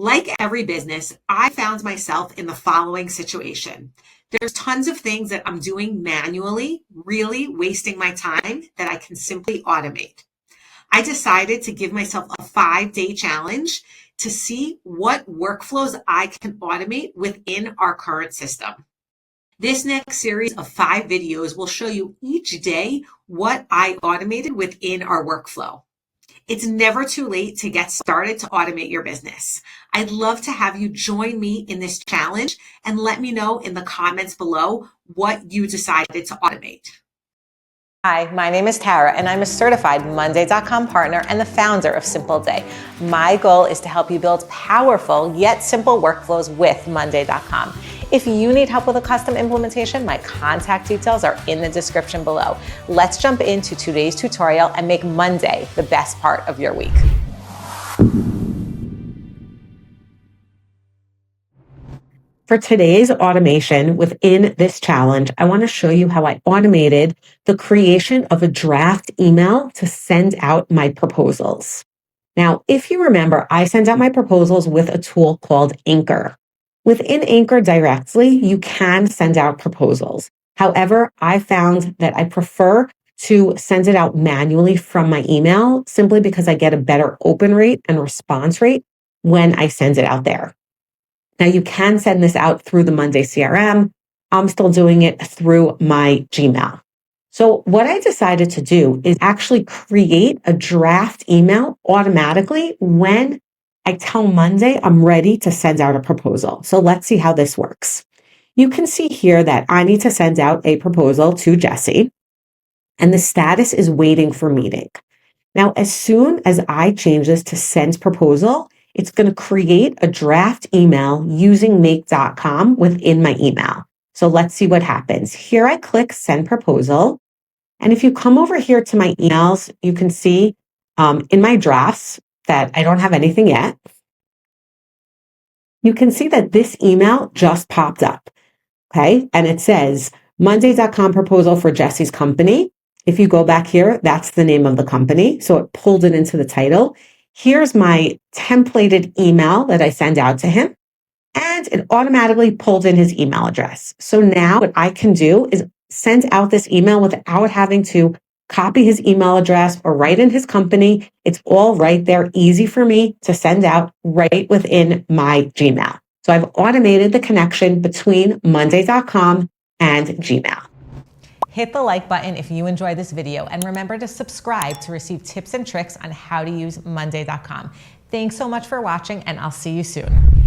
Like every business, I found myself in the following situation. There's tons of things that I'm doing manually, really wasting my time that I can simply automate. I decided to give myself a 5-day challenge to see what workflows I can automate within our current system. This next series of 5 videos will show you each day what I automated within our workflow. It's never too late to get started to automate your business. I'd love to have you join me in this challenge and let me know in the comments below what you decided to automate. Hi, my name is Tara, and I'm a certified Monday.com partner and the founder of Simpleday. My goal is to help you build powerful yet simple workflows with Monday.com. If you need help with a custom implementation, my contact details are in the description below. Let's jump into today's tutorial and make Monday the best part of your week. For today's automation within this challenge, I want to show you how I automated the creation of a draft email to send out my proposals. Now, if you remember, I send out my proposals with a tool called Anchor. Within Anchor directly, you can send out proposals. However, I found that I prefer to send it out manually from my email simply because I get a better open rate and response rate when I send it out there. Now, you can send this out through the Monday CRM. I'm still doing it through my Gmail. So what I decided to do is actually create a draft email automatically when I tell Monday I'm ready to send out a proposal. So let's see how this works. You can see here that I need to send out a proposal to Jesse, and the status is waiting for meeting. Now, as soon as I change this to send proposal, it's going to create a draft email using make.com within my email. So let's see what happens. Here I click send proposal. And if you come over here to my emails, you can see in my drafts that I don't have anything yet. You can see that this email just popped up. Okay. And it says Monday.com proposal for Jesse's company. If you go back here, that's the name of the company. So it pulled it into the title. Here's my templated email that I send out to him, and it automatically pulled in his email address. So now what I can do is send out this email without having to copy his email address or write in his company. It's all right there, easy for me to send out right within my Gmail. So I've automated the connection between Monday.com and Gmail. Hit the like button if you enjoyed this video, and remember to subscribe to receive tips and tricks on how to use Monday.com. Thanks so much for watching, and I'll see you soon.